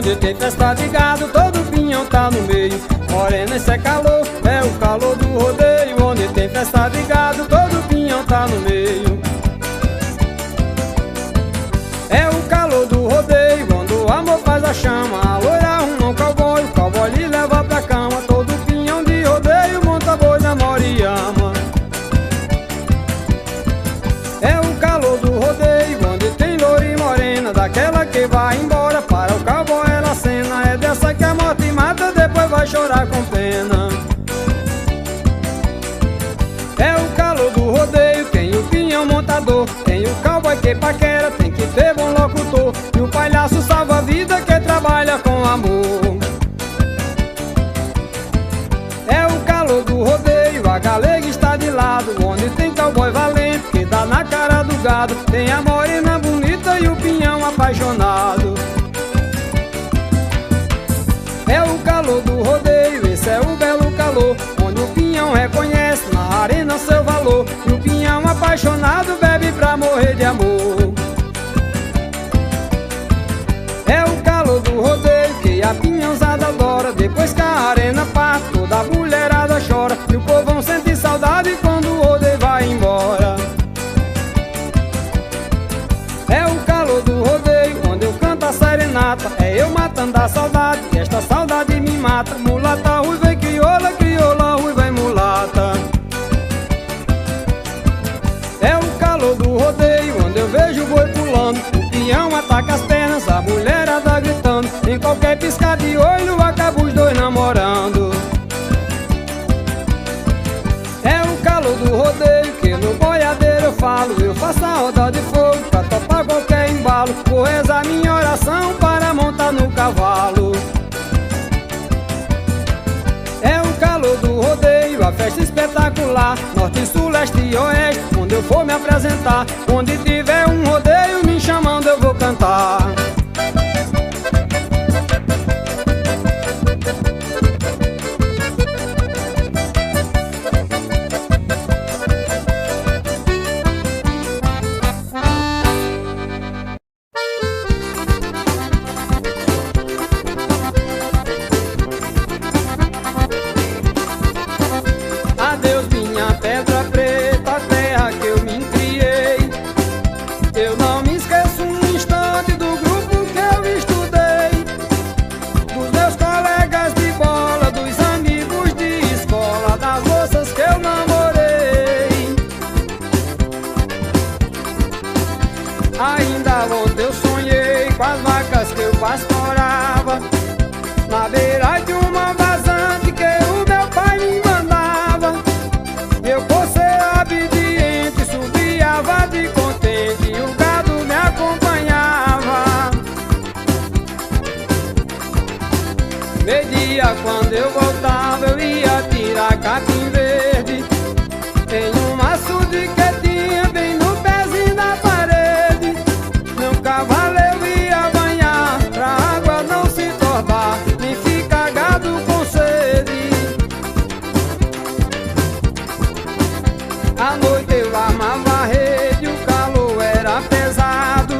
onde tem festa de gado, todo pinhão tá no meio. Morena, esse é calor, é o calor do rodeio. Onde tem festa de gado, todo pinhão tá no meio. É o calor do rodeio, quando o amor faz a chama. A loira arruma um cowboy, o cowboy lhe leva pra cama. Todo pinhão de rodeio monta boi, namora e ama. É o calor do rodeio, onde tem loira e morena, daquela que vai embora, para o cowboy ela cena. É dessa que a morte mata, depois vai chorar com pena. É o calor do rodeio, tem o pinhão montador, tem o cowboy que paquera, tem que ter bom locutor, e o palhaço salva a vida que trabalha com amor. É o calor do rodeio, a galega está de lado, onde tem cowboy valente que dá na cara do gado. Tem a morena bonita e o pinhão apaixonado. É o calor do rodeio, esse é o belo calor, onde o pinhão reconhece na arena seu valor, e o pinhão apaixonado bebe pra morrer de amor. É o calor do rodeio que a pinhãozada adora, depois que a arena parte toda a mulherada chora, e o povão sente saudade quando o rodeio vai embora. É o calor do rodeio, onde eu canto a serenata, é eu matando a saudade, que esta saudade me mata. Mulata, ruiva e crioula, crioula, ruiva e mulata. É o calor do rodeio, onde eu vejo o boi pulando, o peão ataca as pernas, a mulherada gritando, em qualquer piscar de olho acaba os dois namorando. É o calor do rodeio que no boiadeiro eu falo, eu faço a roda de fogo pra topar qualquer embalo, vou rezar minha oração para montar no cavalo. É o calor do rodeio, a festa espetacular, norte, sul, leste e oeste, onde eu for me apresentar, onde tiver um rodeio me chamando eu vou cantar. Adeus minha pedra preta, a terra que eu me criei. Eu não me esqueço um instante do grupo que eu estudei, dos meus colegas de bola, dos amigos de escola, das moças que eu namorei. Ainda ontem eu sonhei com as vacas que eu pastorava, na beira de uma vazante que o meu pai me mandava. Eu, por ser obediente, subiava de contente e o gado me acompanhava. Meio-dia, quando eu voltava, eu ia tirar capim verde em um maço de que tinha bem no pezinho da parede. Meu cavalo eu ia banhar, pra água não se tornar, nem ficar gado com sede. À noite eu armava a rede, o calor era pesado,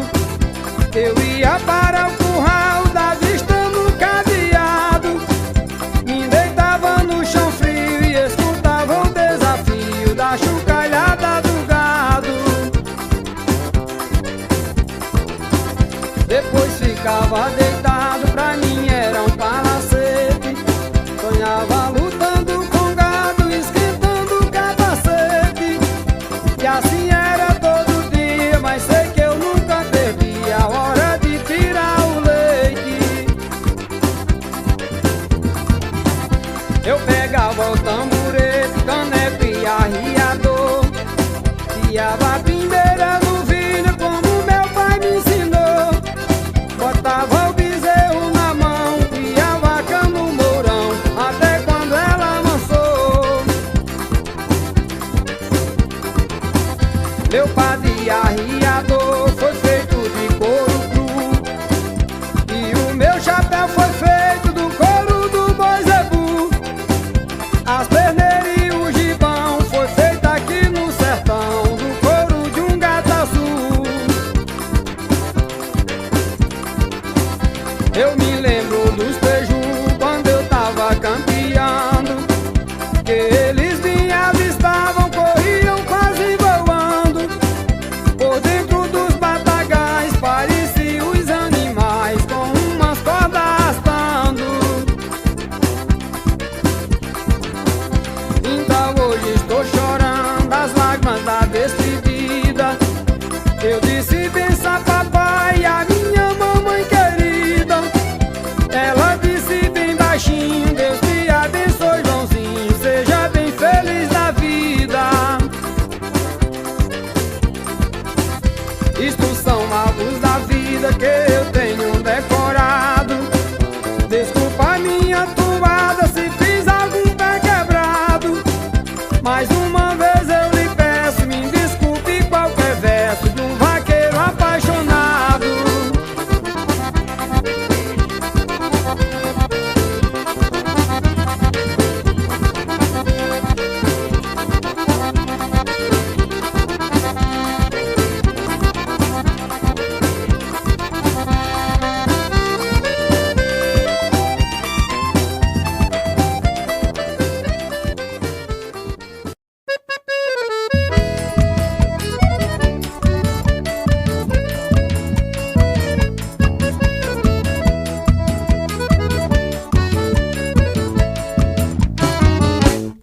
eu ia para o curral, avistando o cadeado, me deitava no chão frio e escutava o desafio da chocalhada do gado. Depois ficava deitado, pra mim era um palacete, sonhava lutando com gado, esquentando o capacete. E assim era todo dia, mas sei que eu nunca perdi a hora de tirar o leite. Eu pegava o tamborete, caneco e arriador, fiava a pindeira no vidro como meu pai me ensinou. Botava o bezerro na mão e a vaca no mourão, até quando ela amansou. Meu padre arriador foi feito de couro cru, e o meu chapéu foi feito do couro do boi zebu. As perneiras e o gibão foi feito aqui no sertão, do couro de um gato azul. Eu me lembro dos prejuízos quando eu tava campeando, que eles me avistavam, corriam quase voando. Por dentro dos batagais pareciam os animais com umas cordas arrastando. Então hoje estou chorando as lágrimas da despedida. Eu disse bença papai, a minha mamãe querida. Ela disse bem baixinho, Deus te abençoe Joãozinho, seja bem feliz na vida. Isto são magos da vida que eu tenho decorado. Desculpa a minha toada se fiz algum pé quebrado. Mais uma vez eu lhe peço, me desculpe qualquer verso de um vaqueiro apaixonado.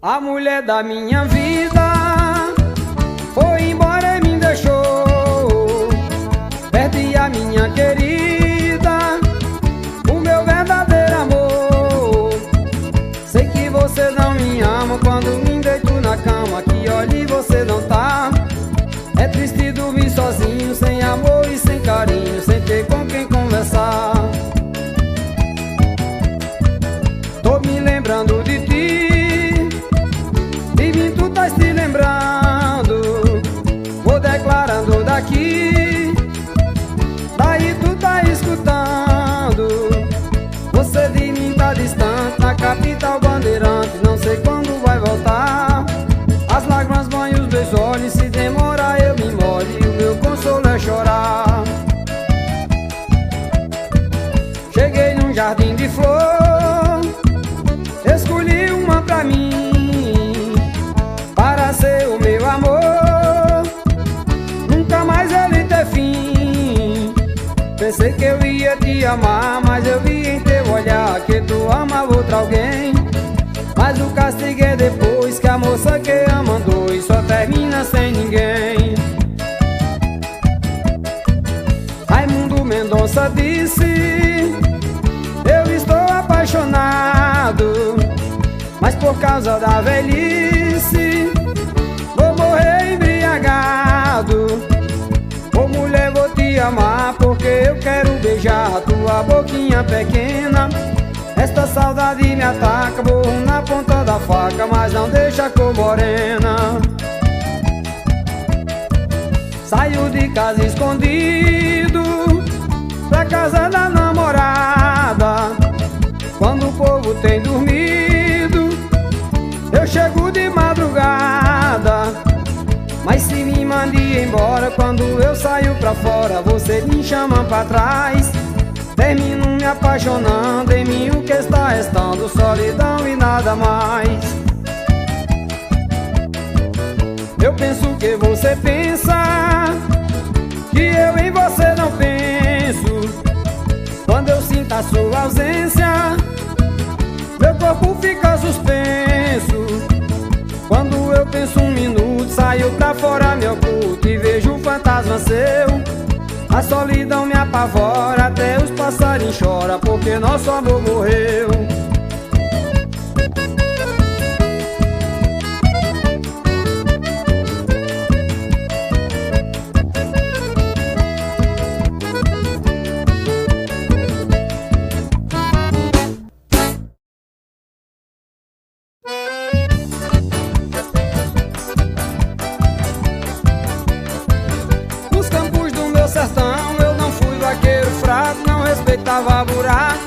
A mulher da minha vida foi embora e me deixou. Perdi a minha querida, o meu verdadeiro amor. Sei que você não me ama quando me deito na cama, que olhe e você não tá. É triste dormir sozinho, sem amor e sem carinho, sem ter com quem conversar. Tô me lembrando de ti, tu tá se lembrando, vou declarando daqui, daí tu tá escutando. Você de mim tá distante, na capital bandeirante, não sei quando vai voltar. As lágrimas banham os meus olhos, se demorar eu me molho, e o meu consolo é chorar. Cheguei num jardim de flor, escolhi uma pra mim, para ser o meu amor, nunca mais ele ter fim. Pensei que eu ia te amar, mas eu vi em teu olhar que tu amava outra alguém. Mas o castigo é depois que a moça que ama dois só termina sem ninguém. Raimundo Mendonça disse: eu estou apaixonado, mas por causa da velhice vou morrer embriagado. Ô mulher, vou te amar porque eu quero beijar a tua boquinha pequena. Esta saudade me ataca, morro na ponta da faca, mas não deixa a cor morena. Saio de casa escondido pra casa da namorada. Quando o povo tem dormido, eu chego de madrugada. Mas se me manda ir embora, quando eu saio pra fora, você me chama pra trás. Termino me apaixonando em mim, o que está restando, solidão e nada mais. Eu penso que você pensa, que eu em você não penso. Quando eu sinto a sua ausência, meu corpo fica suspenso. Quando eu penso um minuto, saio pra fora, me oculto e vejo um fantasma seu. A solidão me apavora, até os passarinhos choram, porque nosso amor morreu.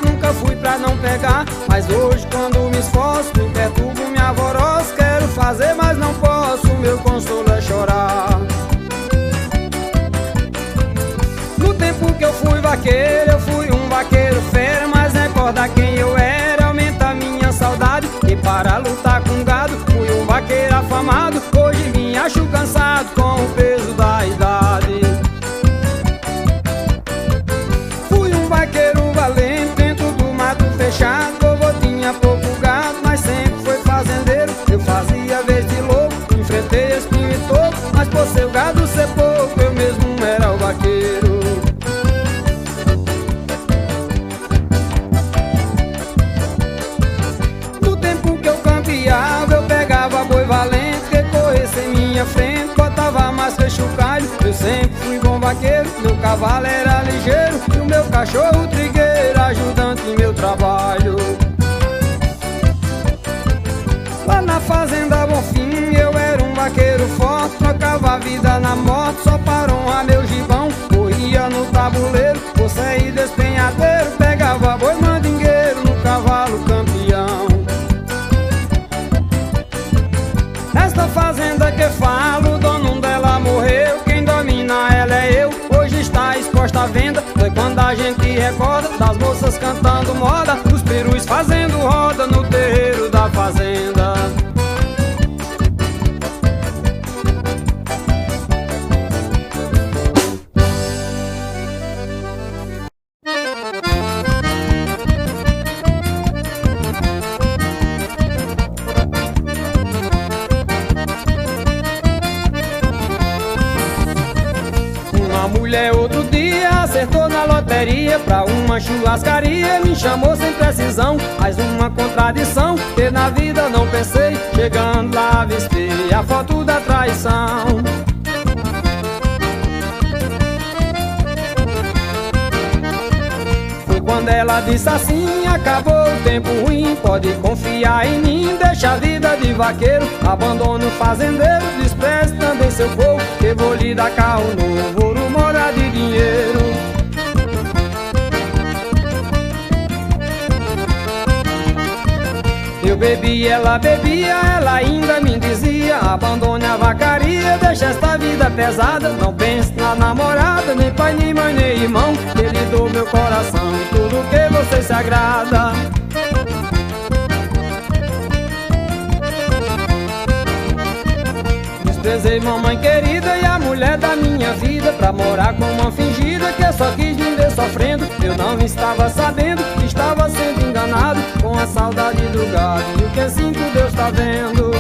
Nunca fui pra não pegar, mas hoje quando me esforço, me perturbo, me alvoroço. Quero fazer, mas não posso, meu consolo é chorar. No tempo que eu fui vaqueiro um vaqueiro fera. recorda quem eu era, aumenta minha saudade. E para lutar com gado, fui um vaqueiro afamado. Hoje me acho cansado com o peso da idade. Fui um vaqueiro valente dentro do mato fechado. Vovô tinha pouco gado, mas sempre foi fazendeiro. Eu fazia vez de louco, enfrentei espinho e toco, mas por seu gado ser pouco, eu mesmo era o vaqueiro. No tempo que eu campeava, eu pegava boi valente que corresse em minha frente, botava mais fecho o calho. Eu sempre fui bom vaqueiro, meu cavalo era ligeiro e o meu cachorro trigueiro, ajudante em meu trabalho. Lá na fazenda Bonfim eu era um vaqueiro forte, trocava a vida na moto só para honrar meu gibão. Corria no tabuleiro, por sair despenhadeiro, pegava boi mandingueiro no cavalo campeão. Esta fazenda que falo, o dono dela morreu, quem domina ela é eu, hoje está exposta à venda. Foi quando a gente recorda das moças cantando moda, os perus fazendo roda no terreiro da fazenda. Uma mulher outro dia acertou na loteria pra uma churrascaria, me chamou sem precisão. Mais uma contradição que na vida não pensei, chegando lá avistei a foto da traição. Foi quando ela disse assim: acabou o tempo ruim, pode confiar em mim, deixa a vida de vaqueiro, abandona o fazendeiro, despreze também seu povo, que vou lhe dar carro novo, ouro, mora de dinheiro. Eu bebi, ela bebia, ela ainda me dizia: abandone a vacaria, deixa esta vida pesada, não pense na namorada, nem pai, nem mãe, nem irmão, que lhe dou meu coração, tudo que você se agrada. Desprezei mamãe querida e a mulher da minha vida, pra morar com uma fingida que só quis me ver sofrendo. Eu não estava sabendo que estava sendo enganado com a saudade do gado, e o que sinto Deus tá vendo.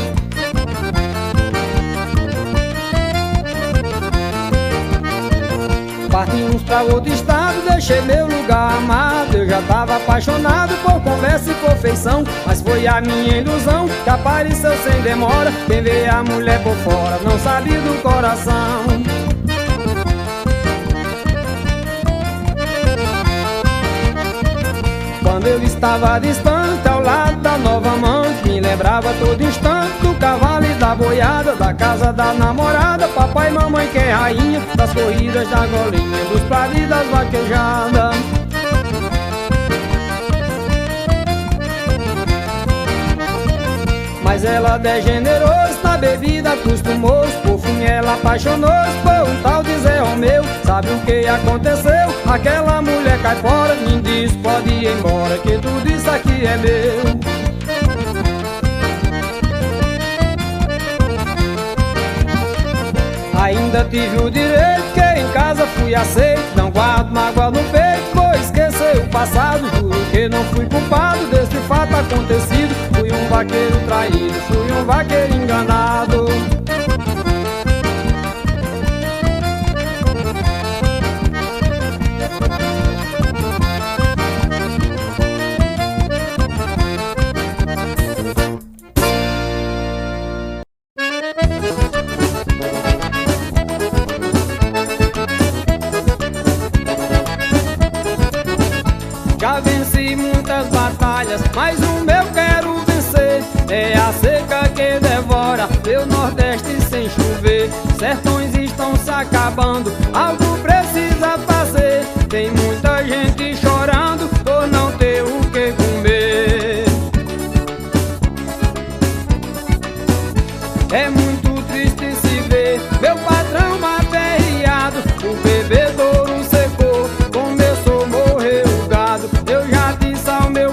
Partimos pra outro estado, deixei meu lugar amado. Eu já tava apaixonado por conversa e por feição, mas foi a minha ilusão que apareceu sem demora. Quem vê a mulher por fora não sabe do coração. Quando eu estava distante, ao lado da nova amante, me lembrava todo instante do cavalo e da boiada, da casa da namorada, papai e mamãe que é rainha, das corridas da golinha, dos prados e das vaquejadas. Mas ela degenerou-se na bebida, acostumou-se, por fim ela apaixonou-se por um tal de Zé Romeu. Sabe o que aconteceu? Aquela mulher cai fora, me diz pode ir embora, que tudo isso aqui é meu. Ainda tive o direito que em casa fui aceito, não guardo mágoa no peito, vou esquecer o passado, juro que não fui culpado desse fato acontecido. Fui um vaqueiro traído, fui um vaqueiro enganado. Já venci muitas batalhas, mas o meu quero vencer. É a seca que devora meu Nordeste sem chover. Sertões estão se acabando, algo precisa fazer. Tem muita gente chorando por não ter o que comer. É muito triste se ver meu patrão aperreado, o bebedouro secou, começou a morrer o gado. Eu já disse ao meu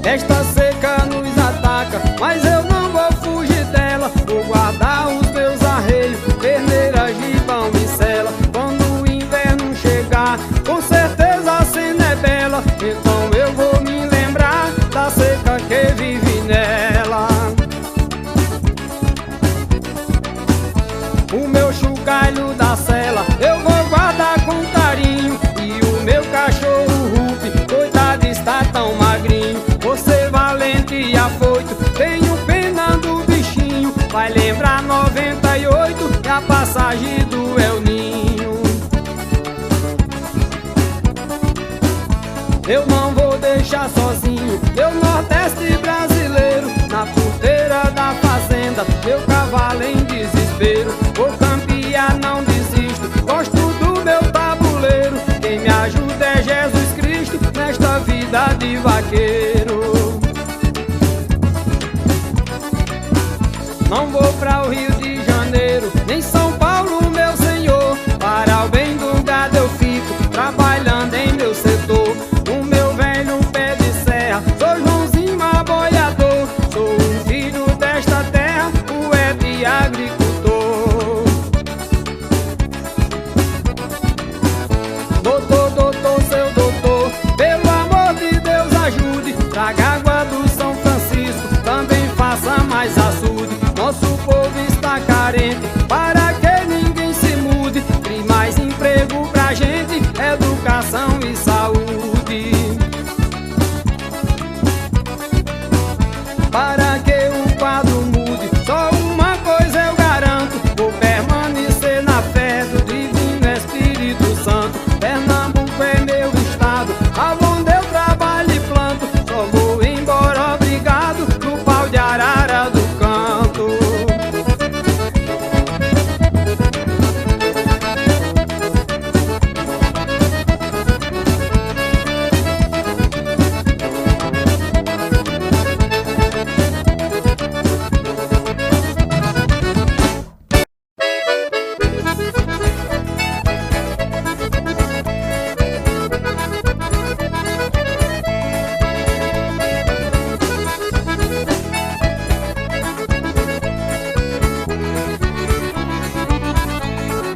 Esta seca nos ataca, mas eu não vou fugir dela. Vou guardar os meus arreios, peneiras, gibão e sela. Quando o inverno chegar, com certeza a cena é bela. Então eu vou me lembrar da seca que vivi nela. O meu chocalho da cela eu vou guardar com carinho. E o meu cachorro Rupi, coitado, está tão magrinho. Você valente e afoito, tenho pena do bichinho. Vai lembrar 98 e a passagem do El Ninho. Eu não vou deixar sozinho meu Nordeste brasileiro na porteira da fazenda, meu cavalo em desespero. Vou campear, não desisto, gosto do meu tabuleiro. Quem me ajuda é Jesus Cristo nesta vida de vaqueiro. Não vou pra o Rio de Janeiro, nem São Paulo, meu senhor. Para o bem do gado eu fico trabalhando em meu setor. O meu velho pé de serra, sou Joãozinho aboiador. Sou um filho desta terra, poeta e agricultor. Doutor, doutor, seu doutor, pelo amor de Deus ajude. Traga água do São Francisco, também faça mais açude. Nosso povo está carente, para que ninguém se mude. Crie mais emprego pra gente, educação e saúde. Para que o quadro mude, só uma coisa eu garanto: vou permanecer na fé do Divino Espírito Santo. Pernambuco é meu estado, aonde eu trabalho e planto. Só vou embora, obrigado, no pau de arara do canto.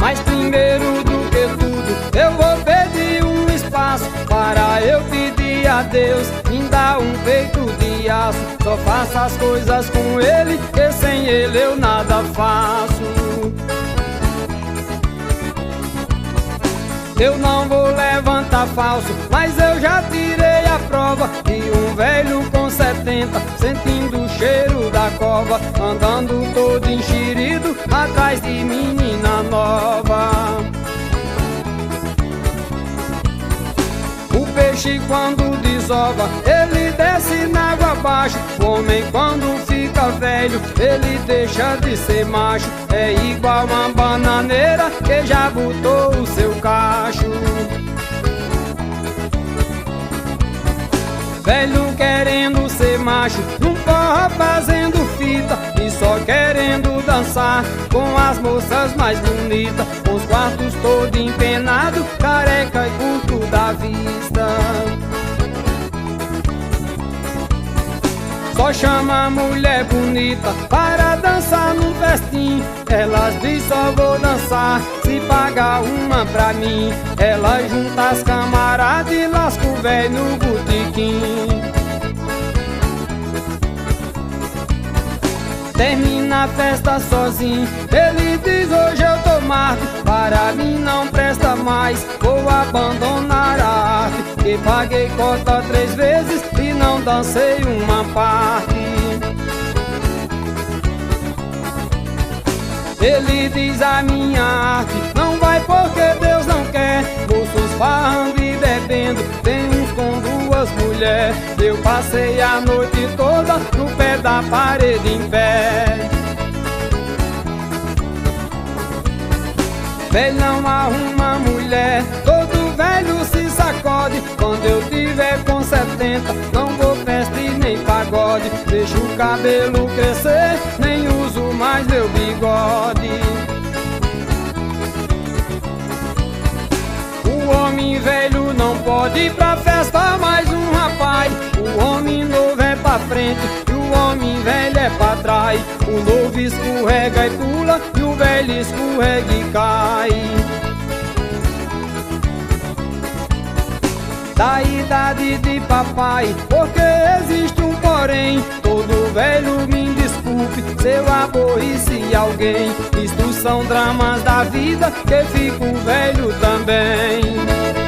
Mas primeiro do que tudo, eu vou pedir um espaço para eu pedir a Deus me dá um peito de aço. Só faço as coisas com Ele, que sem Ele eu nada faço. Eu não vou levantar falso, mas eu já tirei a prova. E um velho com 70, sentindo o cheiro da cova, andando todo enxerido, atrás de menina nova. O peixe quando desova, ele desce na água abaixo. O homem quando fica velho, ele deixa de ser macho. É igual uma bananeira que já botou o seu cacho. Velho querendo ser macho, num forró fazendo fita, e só querendo dançar com as moças mais bonitas. Os quartos todo empenado, careca e curto da vista. Só chama a mulher bonita para dançar num festim. Elas diz só vou dançar se pagar uma pra mim. Ela junta as camaradas e lasca o velho no botequim. Termina a festa sozinho, ele diz hoje eu tô marco. Para mim não presta mais, vou abandonar a arte. Que paguei cota 3 vezes e não dancei uma parte. Ele diz a minha arte não vai porque Deus não quer. Moços farrando e bebendo, tem uns com 2 mulheres. Eu passei a noite toda no pé da parede em pé. Velho não arruma mulher, todo velho se sacode. Quando eu tiver com 70, não vou festa e nem pagode. Deixo o cabelo crescer, nem uso mais meu bigode. O homem velho não pode ir pra festa, mais um rapaz. O homem novo é pra frente e o homem velho é pra trás. O novo escorrega e pula e o velho escorrega e cai. Da idade de papai, porque existe um porém. Todo velho me desculpe se eu aborreci alguém. Isto são dramas da vida que fico velho também.